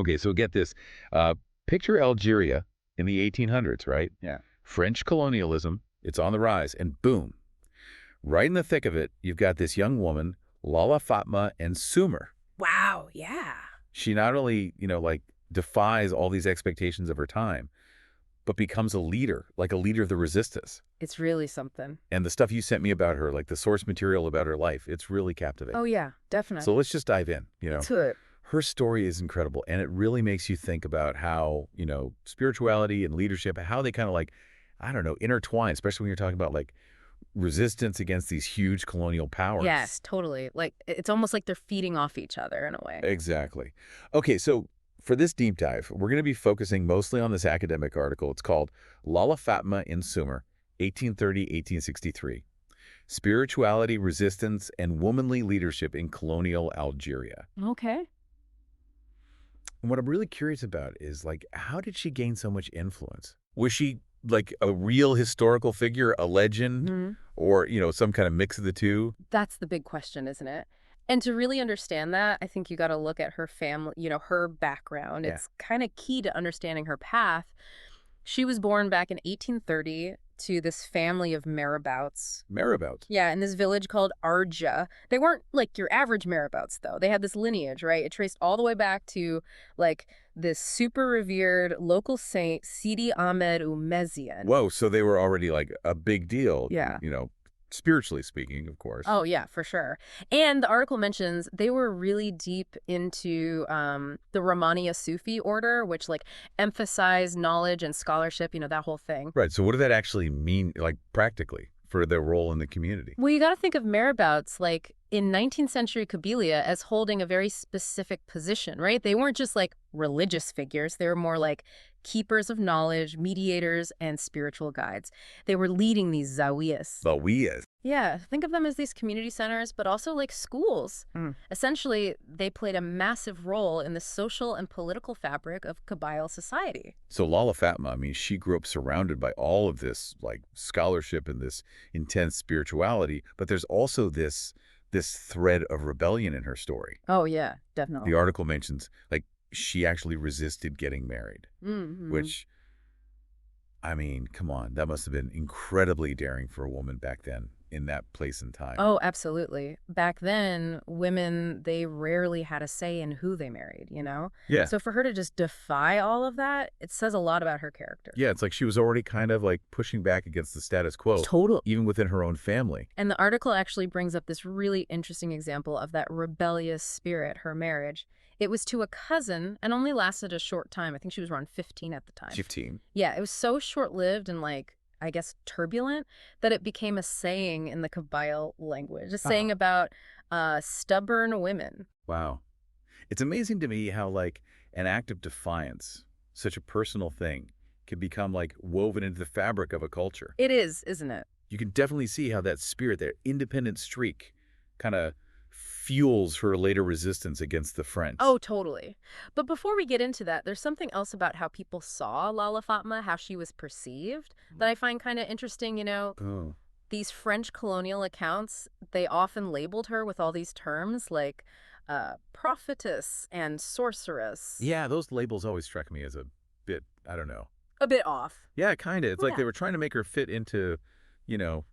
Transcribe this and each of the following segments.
Okay, so get this. Picture Algeria in the 1800s, right? Yeah. French colonialism, it's on the rise, and boom. Right in the thick of it, you've got this young woman, Lala Fatma and Sumer. Wow, yeah. She not only, like defies all these expectations of her time, but becomes a leader, like a leader of the resistance. It's really something. And the stuff you sent me about her, like the source material about her life, it's really captivating. Oh, yeah, definitely. So let's just dive in, To it. Her story is incredible, and it really makes you think about how, spirituality and leadership, how they kind of like, I don't know, intertwine, especially when you're talking about like resistance against these huge colonial powers. Yes, totally. Like, it's almost like they're feeding off each other in a way. Exactly. Okay, so for this deep dive, we're going to be focusing mostly on this academic article. It's called Lala Fatma in Sumer, 1830-1863. Spirituality, Resistance, and Womanly Leadership in Colonial Algeria. Okay. And what I'm really curious about is, like, how did she gain so much influence? Was she, like, a real historical figure, a legend, or, some kind of mix of the two? That's the big question, isn't it? And to really understand that, I think you got to look at her family, her background. Yeah. It's kind of key to understanding her path. She was born back in 1830 to this family of Marabouts. Marabouts? Yeah, in this village called Arja. They weren't like your average Marabouts, though. They had this lineage, right? It traced all the way back to like this super revered local saint, Sidi Ahmed Umezian. Whoa, so they were already like a big deal. Yeah. Spiritually speaking, of course. Oh, yeah, for sure. And the article mentions they were really deep into the Rahmaniya Sufi order, which like emphasized knowledge and scholarship, that whole thing. Right. So what did that actually mean, like practically, for their role in the community? Well, you got to think of Marabouts like in 19th century Kabylia as holding a very specific position, right? They weren't just like religious figures. They were more like keepers of knowledge, mediators, and spiritual guides. They were leading these zawiyas. Zawiyas. Yeah, think of them as these community centers, but also like schools. Essentially, they played a massive role in the social and political fabric of Kabyle society. So Lala Fatma, I mean, she grew up surrounded by all of this like scholarship and this intense spirituality, but there's also this thread of rebellion in her story. Oh, yeah, definitely. The article mentions like she actually resisted getting married, which, I mean, come on, that must have been incredibly daring for a woman back then in that place and time. Oh, absolutely. Back then, women, they rarely had a say in who they married, Yeah. So for her to just defy all of that, it says a lot about her character. Yeah, it's like she was already kind of like pushing back against the status quo. Total. Even within her own family. And the article actually brings up this really interesting example of that rebellious spirit, her marriage. It was to a cousin and only lasted a short time. I think she was around 15 at the time. 15. Yeah, it was so short-lived and like, I guess, turbulent that it became a saying in the Kabyle language, a saying about stubborn women. Wow. It's amazing to me how like an act of defiance, such a personal thing, can become like woven into the fabric of a culture. It is, isn't it? You can definitely see how that spirit, that independent streak, kind of fuels her later resistance against the French. Oh, totally. But before we get into that, there's something else about how people saw Lala Fatma, how she was perceived, that I find kind of interesting, Oh. These French colonial accounts, they often labeled her with all these terms like prophetess and sorceress. Yeah, those labels always struck me as a bit, I don't know. A bit off. Yeah, kind of. It's like Yeah. they were trying to make her fit into,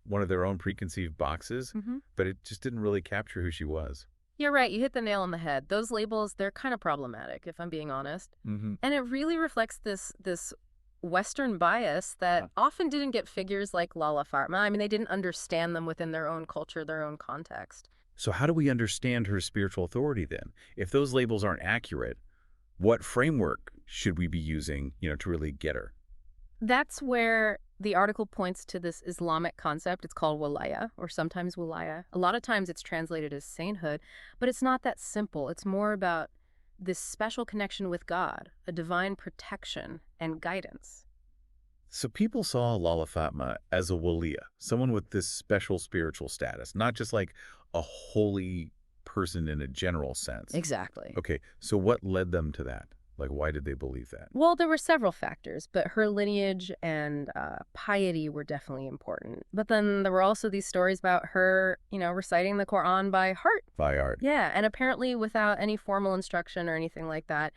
one of their own preconceived boxes, but it just didn't really capture who she was. You're right. You hit the nail on the head. Those labels, they're kind of problematic, if I'm being honest. And it really reflects this Western bias that often didn't get figures like Lala Fatma. I mean, they didn't understand them within their own culture, their own context. So how do we understand her spiritual authority then? If those labels aren't accurate, what framework should we be using, to really get her? That's where the article points to this Islamic concept. It's called walaya, or sometimes wilaya. A lot of times it's translated as sainthood, but it's not that simple. It's more about this special connection with God, a divine protection and guidance. So people saw Lala Fatma as a waliya, someone with this special spiritual status, not just like a holy person in a general sense. Exactly. Okay, so what led them to that? Like, why did they believe that? Well, there were several factors, but her lineage and piety were definitely important. But then there were also these stories about her, reciting the Quran by heart. By art. Yeah, and apparently without any formal instruction or anything like that.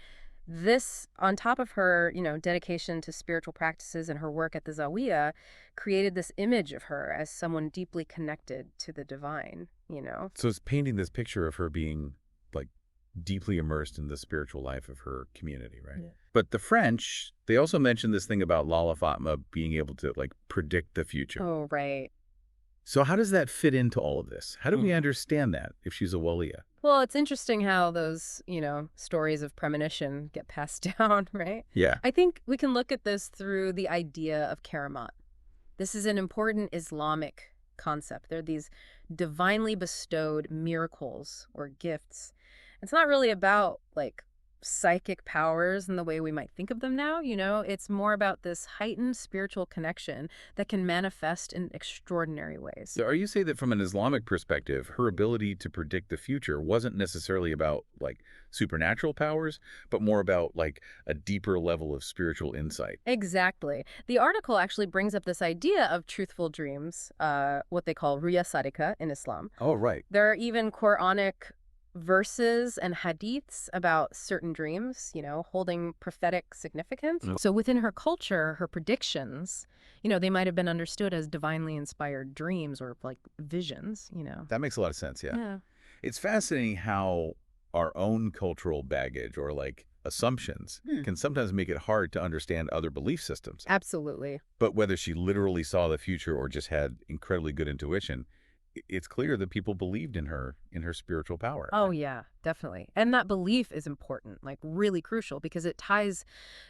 This, on top of her, dedication to spiritual practices and her work at the Zawiya, created this image of her as someone deeply connected to the divine. So it's painting this picture of her being like deeply immersed in the spiritual life of her community, right? Yeah. But the French, they also mentioned this thing about Lala Fatma being able to like predict the future. Oh, right. So how does that fit into all of this? How do we understand that if she's a waliya? Well, it's interesting how those, stories of premonition get passed down, right? Yeah. I think we can look at this through the idea of karamat. This is an important Islamic concept. They're these divinely bestowed miracles or gifts. It's not really about like psychic powers in the way we might think of them now, It's more about this heightened spiritual connection that can manifest in extraordinary ways. So are you saying that from an Islamic perspective, her ability to predict the future wasn't necessarily about like supernatural powers, but more about like a deeper level of spiritual insight? Exactly. The article actually brings up this idea of truthful dreams, what they call ruya sadika in Islam. Oh, right. There are even Quranic verses and hadiths about certain dreams, holding prophetic significance. Mm. So within her culture, her predictions, they might have been understood as divinely inspired dreams or like visions. That makes a lot of sense, yeah. Yeah. It's fascinating how our own cultural baggage or like assumptions can sometimes make it hard to understand other belief systems. Absolutely. But whether she literally saw the future or just had incredibly good intuition, it's clear that people believed in her spiritual power. Oh, yeah, definitely. And that belief is important, like really crucial, because it ties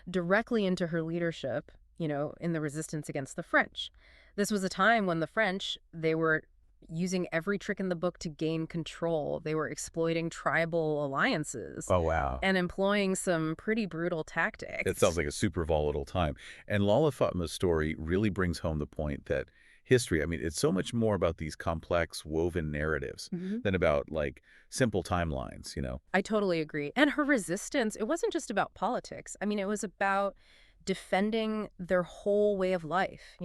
directly into her leadership, in the resistance against the French. This was a time when the French, they were using every trick in the book to gain control. They were exploiting tribal alliances. Oh, wow. And employing some pretty brutal tactics. It sounds like a super volatile time. And Lala Fatma's story really brings home the point that history, I mean, it's so much more about these complex, woven narratives than about like simple timelines, I totally agree. And her resistance, it wasn't just about politics. I mean, it was about defending their whole way of life,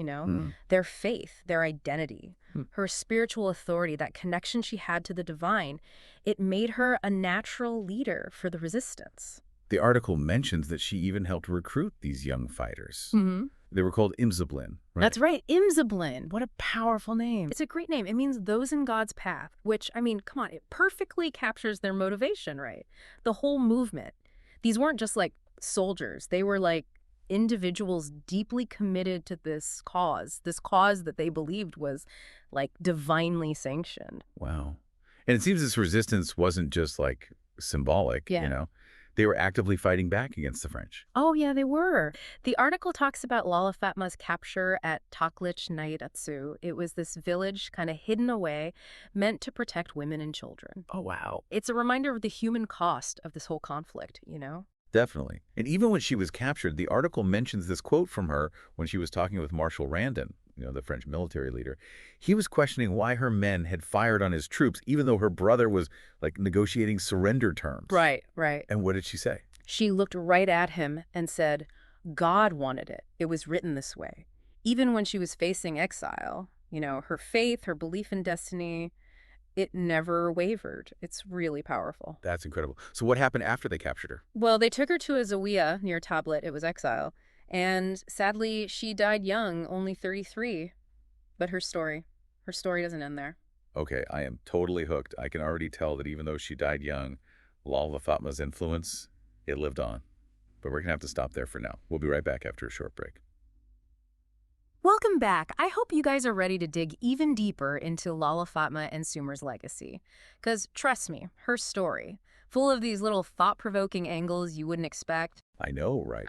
their faith, their identity, her spiritual authority, that connection she had to the divine. It made her a natural leader for the resistance. The article mentions that she even helped recruit these young fighters. They were called Imzablin, right? That's right, Imzablin. What a powerful name. It's a great name. It means those in God's path, which, I mean, come on, it perfectly captures their motivation, right? The whole movement. These weren't just like soldiers. They were like individuals deeply committed to this cause that they believed was like divinely sanctioned. Wow. And it seems this resistance wasn't just like symbolic, Yeah. They were actively fighting back against the French. Oh, yeah, they were. The article talks about Lala Fatma's capture at Taklich Nairatsu. It was this village kind of hidden away, meant to protect women and children. Oh, wow. It's a reminder of the human cost of this whole conflict. Definitely. And even when she was captured, the article mentions this quote from her when she was talking with Marshal Randon, the French military leader. He was questioning why her men had fired on his troops, even though her brother was like negotiating surrender terms. Right. And what did she say? She looked right at him and said, God wanted it. It was written this way. Even when she was facing exile, her faith, her belief in destiny, it never wavered. It's really powerful. That's incredible. So what happened after they captured her? Well, they took her to a Zawiya near Tablet. It was exile. And sadly, she died young, only 33. But her story doesn't end there. Okay, I am totally hooked. I can already tell that even though she died young, Lala Fatma's influence, it lived on. But we're going to have to stop there for now. We'll be right back after a short break. Welcome back. I hope you guys are ready to dig even deeper into Lala Fatma and Sumer's legacy. Because trust me, her story, full of these little thought-provoking angles you wouldn't expect. I know, right?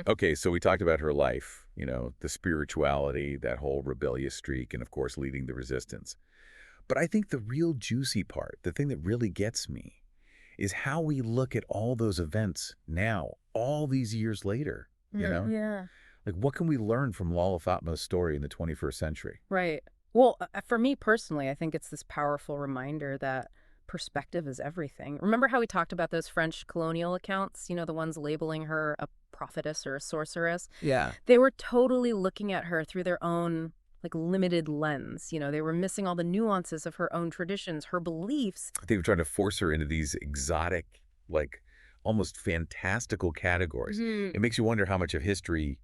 Okay, so we talked about her life, the spirituality, that whole rebellious streak, and of course leading the resistance. But I think the real juicy part, the thing that really gets me, is how we look at all those events now, all these years later, Yeah. Like, what can we learn from Lala Fatma's story in the 21st century? Right. Well, for me personally, I think it's this powerful reminder that perspective is everything. Remember how we talked about those French colonial accounts, the ones labeling her a prophetess or a sorceress? Yeah. They were totally looking at her through their own like limited lens. They were missing all the nuances of her own traditions, her beliefs. They were trying to force her into these exotic, like, almost fantastical categories. Mhm. It makes you wonder how much of history,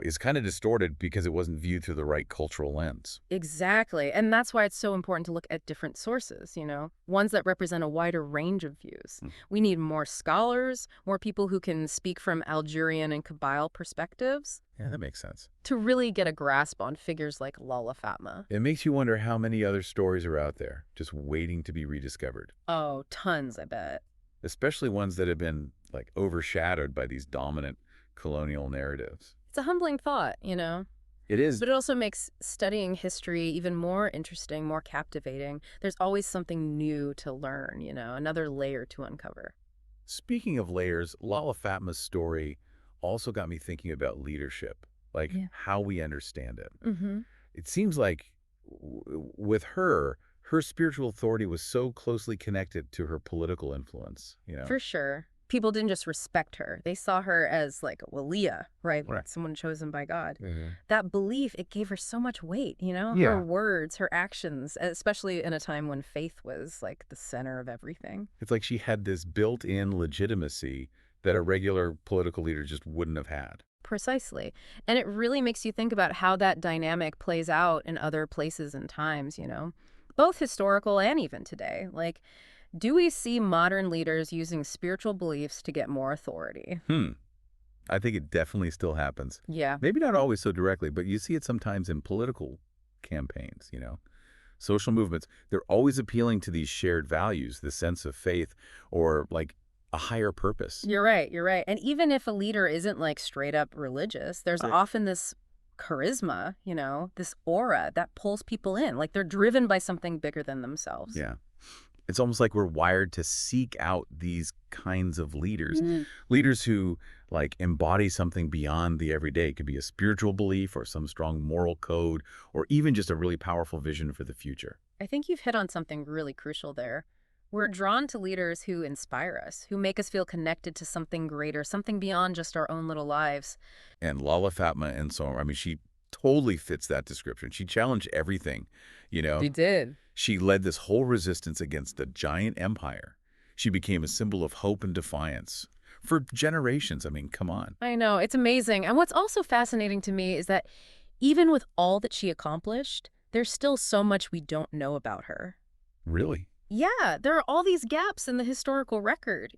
is kind of distorted because it wasn't viewed through the right cultural lens. Exactly. And that's why it's so important to look at different sources, ones that represent a wider range of views. Hmm. We need more scholars, more people who can speak from Algerian and Kabyle perspectives Yeah, that makes sense. to really get a grasp on figures like Lala Fatma. It makes you wonder how many other stories are out there just waiting to be rediscovered, Oh, tons, I bet. especially ones that have been overshadowed by these dominant colonial narratives. It's a humbling thought, It is. But it also makes studying history even more interesting, more captivating. There's always something new to learn, another layer to uncover. Speaking of layers, Lala Fatma's story also got me thinking about leadership, like Yeah. how we understand it. Mm-hmm. It seems like with her spiritual authority was so closely connected to her political influence. For sure. People didn't just respect her. They saw her as like a waliya, right? Right. Someone chosen by God. Hmm. That belief, it gave her so much weight, Her Yeah. words, her actions, especially in a time when faith was like the center of everything. It's like she had this built-in legitimacy that a regular political leader just wouldn't have had. Precisely. And it really makes you think about how that dynamic plays out in other places and times, both historical and even today. Like, do we see modern leaders using spiritual beliefs to get more authority? I think it definitely still happens. Yeah. Maybe not always so directly, but you see it sometimes in political campaigns. Social movements, they're always appealing to these shared values, the sense of faith, or like a higher purpose. You're right. You're right. And even if a leader isn't like straight up religious, there's Right. often this charisma, this aura that pulls people in. Like they're driven by something bigger than themselves. Yeah. It's almost like we're wired to seek out these kinds of leaders. Mm. Leaders who embody something beyond the everyday. It could be a spiritual belief or some strong moral code or even just a really powerful vision for the future. I think you've hit on something really crucial there. We're drawn to leaders who inspire us, who make us feel connected to something greater, something beyond just our own little lives. And Lala Fatma and so on, I mean, she totally fits that description. She challenged everything. Did. She led this whole resistance against a giant empire. She became a symbol of hope and defiance for generations. I mean, come on. I know, it's amazing. And what's also fascinating to me is that even with all that she accomplished, there's still so much we don't know about her. Really? Yeah, there are all these gaps in the historical record,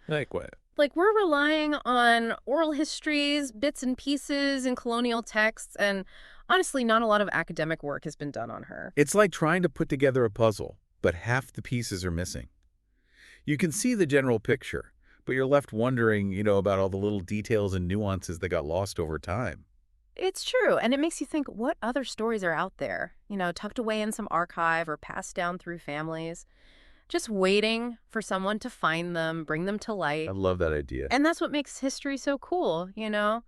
Like what? Like, we're relying on oral histories, bits and pieces in colonial texts, and honestly, not a lot of academic work has been done on her. It's like trying to put together a puzzle, but half the pieces are missing. You can see the general picture, but you're left wondering, about all the little details and nuances that got lost over time. It's true, and it makes you think, what other stories are out there, tucked away in some archive or passed down through families, just waiting for someone to find them, bring them to light. I love that idea. And that's what makes history so cool, Yeah.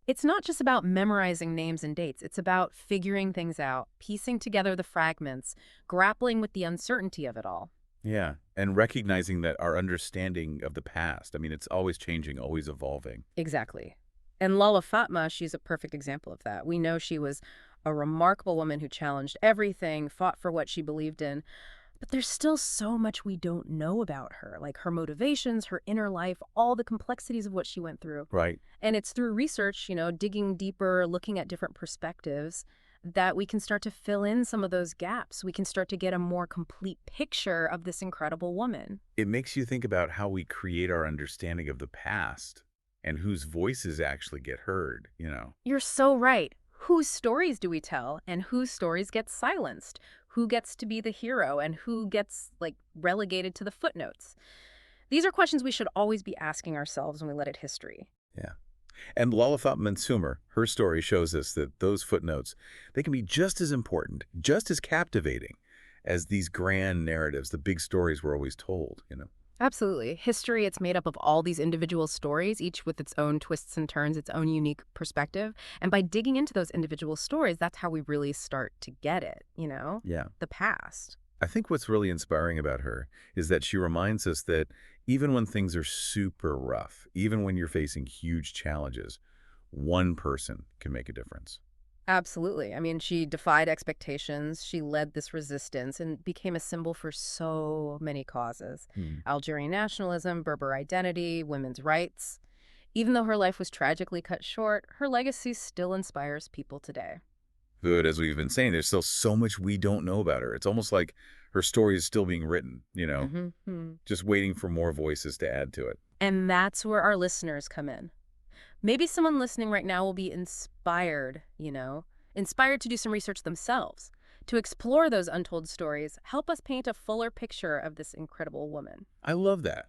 It's not just about memorizing names and dates. It's about figuring things out, piecing together the fragments, grappling with the uncertainty of it all. Yeah, and recognizing that our understanding of the past, I mean, it's always changing, always evolving. Exactly. And Lala Fatma, she's a perfect example of that. We know she was a remarkable woman who challenged everything, fought for what she believed in. But there's still so much we don't know about her, like her motivations, her inner life, all the complexities of what she went through. Right. And it's through research, digging deeper, looking at different perspectives, that we can start to fill in some of those gaps. We can start to get a more complete picture of this incredible woman. It makes you think about how we create our understanding of the past and whose voices actually get heard. You're so right. Whose stories do we tell and whose stories get silenced? Who gets to be the hero and who gets relegated to the footnotes? These are questions we should always be asking ourselves when we let it history. Yeah. And Lala Fatma Sumer, her story shows us that those footnotes, they can be just as important, just as captivating as these grand narratives, the big stories we're always told. Absolutely. History, it's made up of all these individual stories, each with its own twists and turns, its own unique perspective. And by digging into those individual stories, that's how we really start to get it, Yeah. the past. I think what's really inspiring about her is that she reminds us that even when things are super rough, even when you're facing huge challenges, one person can make a difference. Absolutely. I mean, she defied expectations. She led this resistance and became a symbol for so many causes. Hmm. Algerian nationalism, Berber identity, women's rights. Even though her life was tragically cut short, her legacy still inspires people today. But as we've been saying, there's still so much we don't know about her. It's almost like her story is still being written, Hmm. just waiting for more voices to add to it. And that's where our listeners come in. Maybe someone listening right now will be inspired, inspired to do some research themselves, to explore those untold stories, help us paint a fuller picture of this incredible woman. I love that.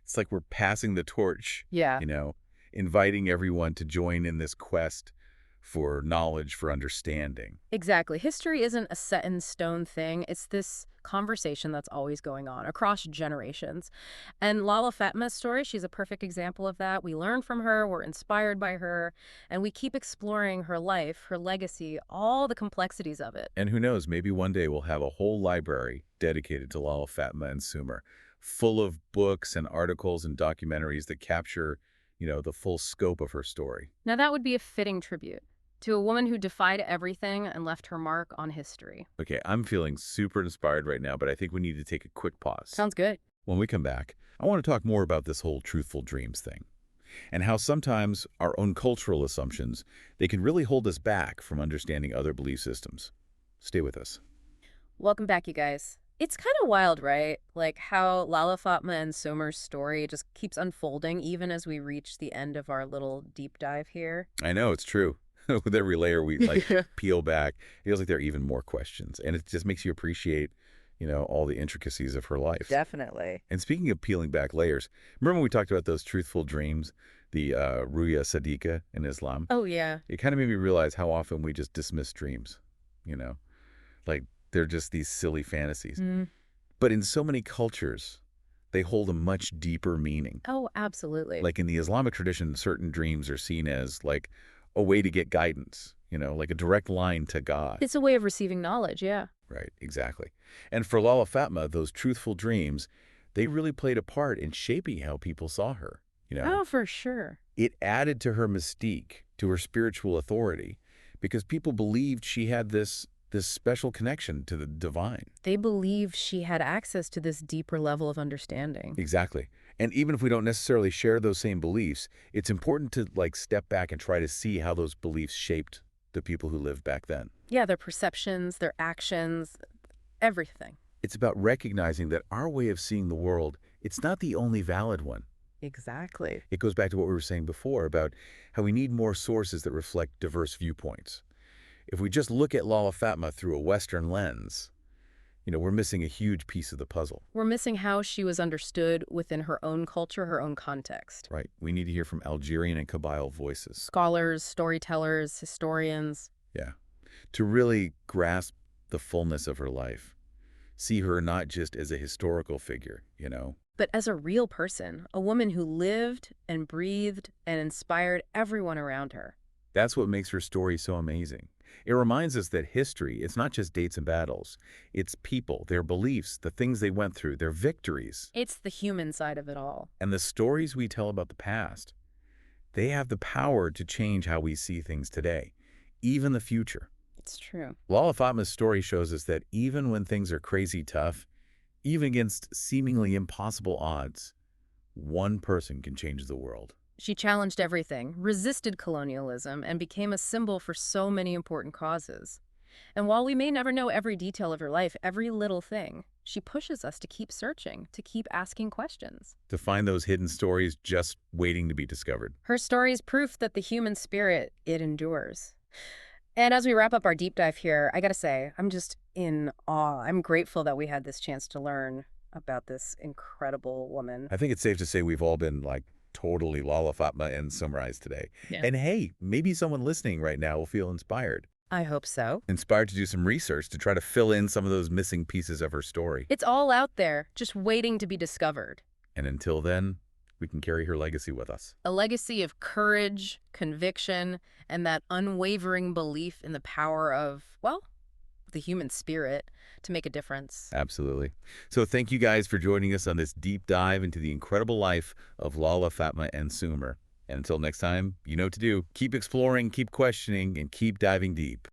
It's like we're passing the torch, Yeah. you know, inviting everyone to join in this quest for knowledge, for understanding. Exactly. History isn't a set in stone thing. It's this conversation that's always going on across generations. And Lala Fatma's story, she's a perfect example of that. We learn from her, we're inspired by her, and we keep exploring her life, her legacy, all the complexities of it. And who knows, maybe one day we'll have a whole library dedicated to Lala Fatma and Sumer, full of books and articles and documentaries that capture, the full scope of her story. Now, that would be a fitting tribute to a woman who defied everything and left her mark on history. Okay, I'm feeling super inspired right now, but I think we need to take a quick pause. Sounds good. When we come back, I want to talk more about this whole truthful dreams thing and how sometimes our own cultural assumptions, they can really hold us back from understanding other belief systems. Stay with us. Welcome back, you guys. It's kind of wild, right? Like how Lala Fatma and Somer's story just keeps unfolding even as we reach the end of our little deep dive here. I know, it's true. With every layer we Yeah. peel back, it feels like there are even more questions. And it just makes you appreciate, all the intricacies of her life. Definitely. And speaking of peeling back layers, remember when we talked about those truthful dreams, the Ruya Sadiqa in Islam? Oh, yeah. It kind of made me realize how often we just dismiss dreams, you know? Like they're just these silly fantasies. Mm. But in so many cultures, they hold a much deeper meaning. Oh, absolutely. Like in the Islamic tradition, certain dreams are seen as like a way to get guidance, like a direct line to God. It's a way of receiving knowledge, yeah. Right, exactly. And for Lala Fatma, those truthful dreams, they really played a part in shaping how people saw her, Oh, for sure. It added to her mystique, to her spiritual authority, because people believed she had this special connection to the divine. They believe she had access to this deeper level of understanding. Exactly. And even if we don't necessarily share those same beliefs, it's important to step back and try to see how those beliefs shaped the people who lived back then. Yeah, their perceptions, their actions, everything. It's about recognizing that our way of seeing the world, it's not the only valid one. Exactly. It goes back to what we were saying before about how we need more sources that reflect diverse viewpoints. If we just look at Lala Fatma through a Western lens, we're missing a huge piece of the puzzle. We're missing how she was understood within her own culture, her own context. Right. We need to hear from Algerian and Kabyle voices. Scholars, storytellers, historians. Yeah. To really grasp the fullness of her life. See her not just as a historical figure, But as a real person, a woman who lived and breathed and inspired everyone around her. That's what makes her story so amazing. It reminds us that history, it's not just dates and battles. It's people, their beliefs, the things they went through, their victories. It's the human side of it all. And the stories we tell about the past, they have the power to change how we see things today, even the future. It's true. Lala Fatma's story shows us that even when things are crazy tough, even against seemingly impossible odds, one person can change the world. She challenged everything, resisted colonialism, and became a symbol for so many important causes. And while we may never know every detail of her life, every little thing, she pushes us to keep searching, to keep asking questions. To find those hidden stories just waiting to be discovered. Her story is proof that the human spirit, it endures. And as we wrap up our deep dive here, I gotta say, I'm just in awe. I'm grateful that we had this chance to learn about this incredible woman. I think it's safe to say we've all been totally Lala Fatma and summarized today. Yeah. And hey, maybe someone listening right now will feel inspired. I hope so. Inspired to do some research to try to fill in some of those missing pieces of her story. It's all out there, just waiting to be discovered. And until then, we can carry her legacy with us. A legacy of courage, conviction, and that unwavering belief in the power of, well, the human spirit to make a difference. Absolutely. So thank you guys for joining us on this deep dive into the incredible life of Lala Fatma and Sumer. And until next time, you know what to do. Keep exploring, keep questioning, and keep diving deep.